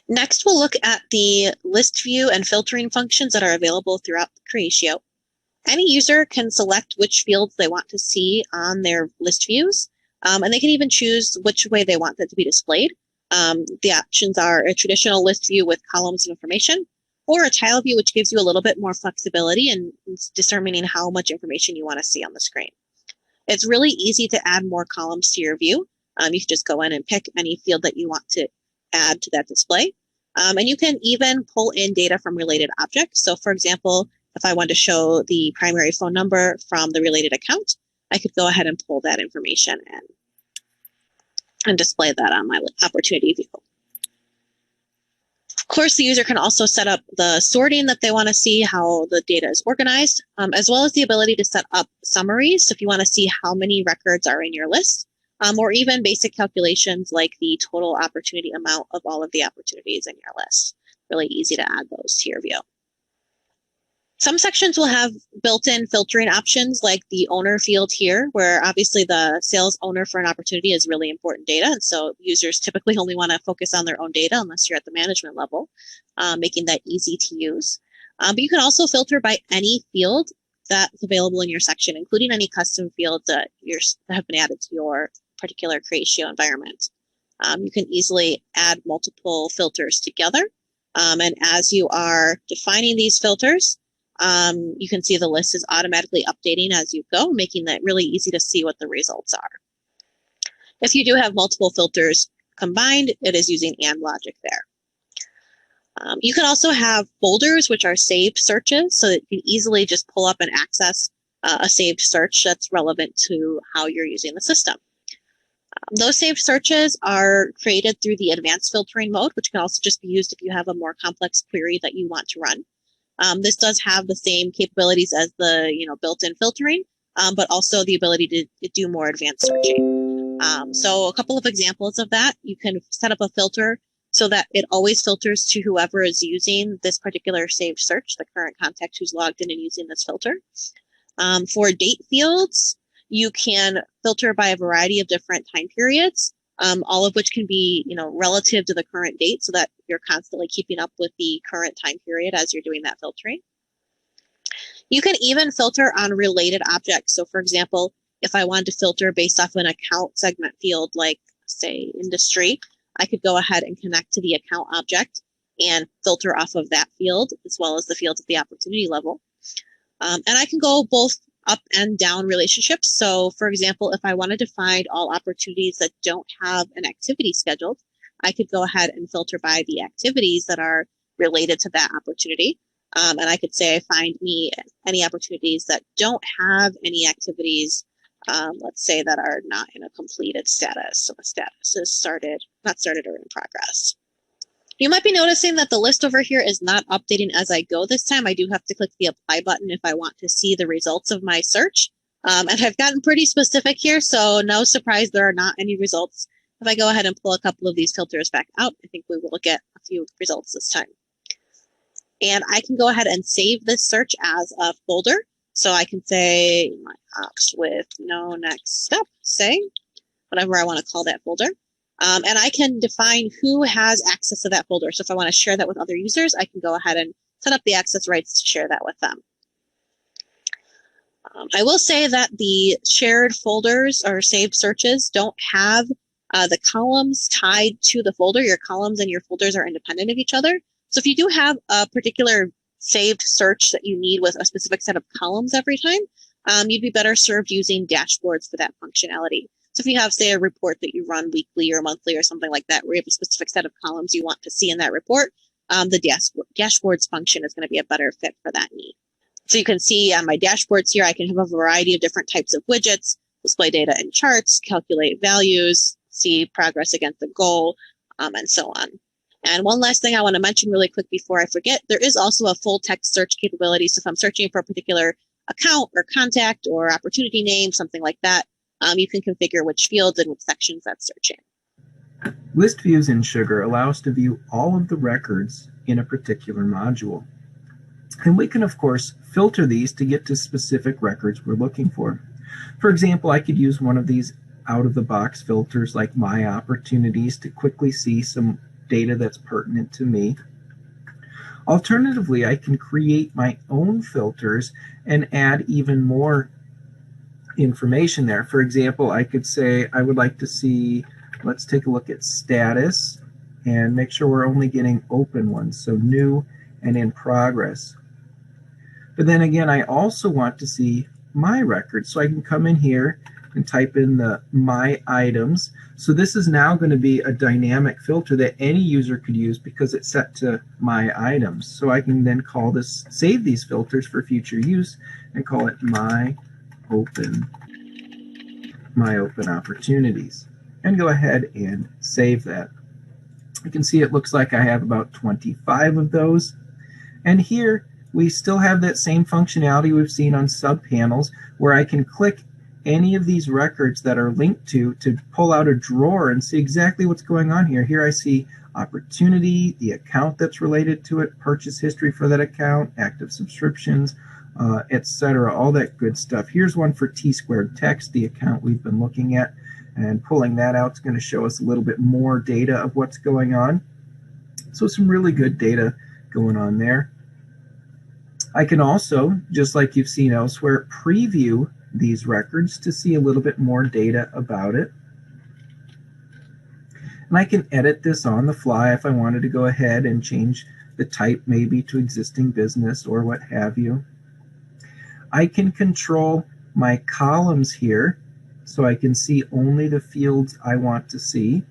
Next, we'll look at the list view and filtering functions that are available throughout Creatio. Any user can select which fields they want to see on their list views, and they can even choose which way they want that to be displayed. The options are a traditional list view with columns of information, or a tile view, which gives you a little bit more flexibility in determining how much information you want to see on the screen. It's really easy to add more columns to your view. You can just go in and pick any field that you want to add to that display. And you can even pull in data from related objects. So for example, if I want to show the primary phone number from the related account, I could go ahead and pull that information in and display that on my opportunity view. Of course, the user can also set up the sorting that they want to see, how the data is organized, as well as the ability to set up summaries. So if you want to see how many records are in your list, or even basic calculations like the total opportunity amount of all of the opportunities in your list. Really easy to add those to your view. Some sections will have built-in filtering options like the owner field here, where obviously the sales owner for an opportunity is really important data. And so users typically only want to focus on their own data unless you're at the management level, making that easy to use. But you can also filter by any field that's available in your section, including any custom fields that have been added to your particular Creatio environment. You can easily add multiple filters together. And as you are defining these filters, you can see the list is automatically updating as you go, making that really easy to see what the results are. If you do have multiple filters combined, it is using AND logic there. You can also have folders, which are saved searches, so that you can easily just pull up and access a saved search that's relevant to how you're using the system. Those saved searches are created through the advanced filtering mode, which can also just be used if you have a more complex query that you want to run. This does have the same capabilities as the built-in filtering, but also the ability to do more advanced searching. So a couple of examples of that: you can set up a filter so that it always filters to whoever is using this particular saved search, the current contact who's logged in and using this filter. For date fields, you can filter by a variety of different time periods, all of which can be, relative to the current date so that you're constantly keeping up with the current time period as you're doing that filtering. You can even filter on related objects. So for example, if I wanted to filter based off an account segment field, like say industry, I could go ahead and connect to the account object and filter off of that field as well as the fields at the opportunity level. And I can go both up and down relationships. So for example, if I wanted to find all opportunities that don't have an activity scheduled, I could go ahead and filter by the activities that are related to that opportunity. And I could say, find me any opportunities that don't have any activities, let's say that are not in a completed status. So the status is not started or in progress. You might be noticing that the list over here is not updating as I go this time. I do have to click the apply button if I want to see the results of my search. And I've gotten pretty specific here, so no surprise there are not any results. If I go ahead and pull a couple of these filters back out, I think we will get a few results this time. And I can go ahead and save this search as a folder. So I can say my ops with no next step, say, whatever I want to call that folder. And I can define who has access to that folder. So if I want to share that with other users, I can go ahead and set up the access rights to share that with them. I will say that the shared folders or saved searches don't have the columns tied to the folder. Your columns and your folders are independent of each other. So if you do have a particular saved search that you need with a specific set of columns every time, you'd be better served using dashboards for that functionality. So if you have, say, a report that you run weekly or monthly or something like that, where you have a specific set of columns you want to see in that report, the dashboards function is going to be a better fit for that need. So you can see on my dashboards here, I can have a variety of different types of widgets, display data in charts, calculate values, see progress against the goal, and so on. And one last thing I want to mention really quick before I forget, there is also a full text search capability. So if I'm searching for a particular account or contact or opportunity name, something like that, you can configure which fields and which sections that's searching. List views in Sugar allow us to view all of the records in a particular module. And we can, of course, filter these to get to specific records we're looking for. For example, I could use one of these out-of-the-box filters like My Opportunities to quickly see some data that's pertinent to me. Alternatively, I can create my own filters and add even more information there. For example, I could say I would like to see, let's take a look at status and make sure we're only getting open ones, so new and in progress. But then again, I also want to see my records, so I can come in here and type in the my items. So this is now going to be a dynamic filter that any user could use because it's set to my items. So I can then call this, save these filters for future use and call it my open opportunities, and go ahead and save that. You can see it looks like I have about 25 of those. And here we still have that same functionality we've seen on subpanels, where I can click any of these records that are linked to pull out a drawer and see exactly what's going on here. Here I see opportunity, the account that's related to it, purchase history for that account, active subscriptions, etc., all that good stuff. Here's one for T-Squared Text, the account we've been looking at, and pulling that out is going to show us a little bit more data of what's going on. So some really good data going on there. I can also, just like you've seen elsewhere, preview these records to see a little bit more data about it. And I can edit this on the fly if I wanted to go ahead and change the type maybe to existing business or what have you. I can control my columns here so I can see only the fields I want to see.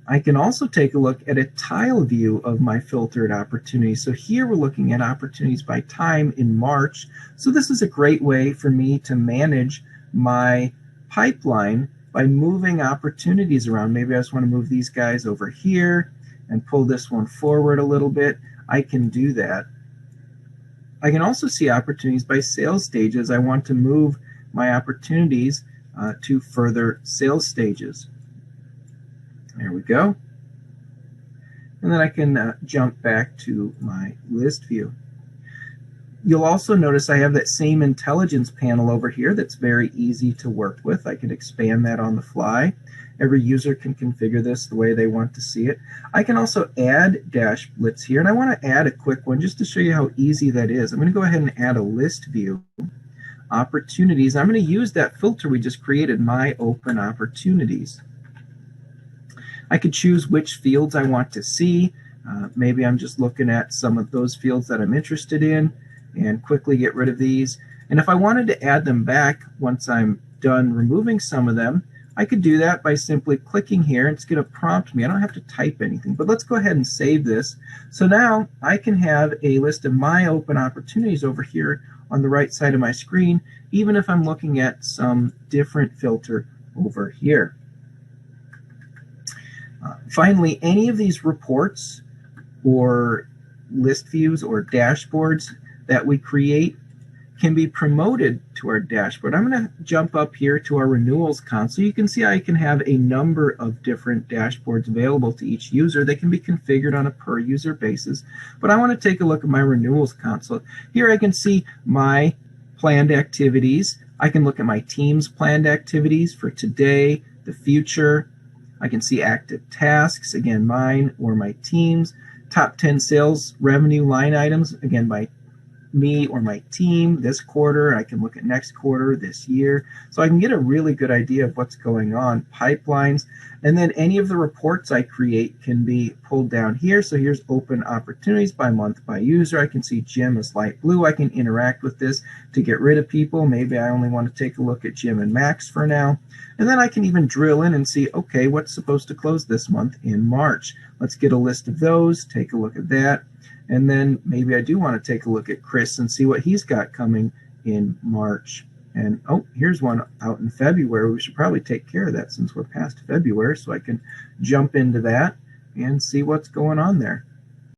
I can also take a look at a tile view of my filtered opportunities. So here we're looking at opportunities by time in March. So this is a great way for me to manage my pipeline by moving opportunities around. Maybe I just want to move these guys over here and pull this one forward a little bit. I can do that. I can also see opportunities by sales stages. I want to move my opportunities to further sales stages. There we go. And then I can jump back to my list view. You'll also notice I have that same intelligence panel over here that's very easy to work with. I can expand that on the fly. Every user can configure this the way they want to see it. I can also add Dash Blitz here, and I want to add a quick one just to show you how easy that is. I'm going to go ahead and add a list view, opportunities. I'm going to use that filter we just created, my open opportunities. I could choose which fields I want to see. Maybe I'm just looking at some of those fields that I'm interested in and quickly get rid of these. And if I wanted to add them back once I'm done removing some of them, I could do that by simply clicking here. It's going to prompt me. I don't have to type anything, but let's go ahead and save this. So now I can have a list of my open opportunities over here on the right side of my screen, even if I'm looking at some different filter over here. Finally, any of these reports or list views or dashboards that we create can be promoted to our dashboard. I'm going to jump up here to our renewals console. You can see I can have a number of different dashboards available to each user. They can be configured on a per user basis, but I want to take a look at my renewals console. Here I can see my planned activities. I can look at my team's planned activities for today, the future. I can see active tasks, again, mine or my team's. Top 10 sales revenue line items, again, by me or my team this quarter. I can look at next quarter, this year. So I can get a really good idea of what's going on, pipelines, and then any of the reports I create can be pulled down here. So here's open opportunities by month by user. I can see Jim is light blue. I can interact with this to get rid of people. Maybe I only want to take a look at Jim and Max for now. And then I can even drill in and see, okay, what's supposed to close this month in March? Let's get a list of those, take a look at that. And then maybe I do want to take a look at Chris and see what he's got coming in March. And oh, here's one out in February. We should probably take care of that since we're past February, so I can jump into that and see what's going on there.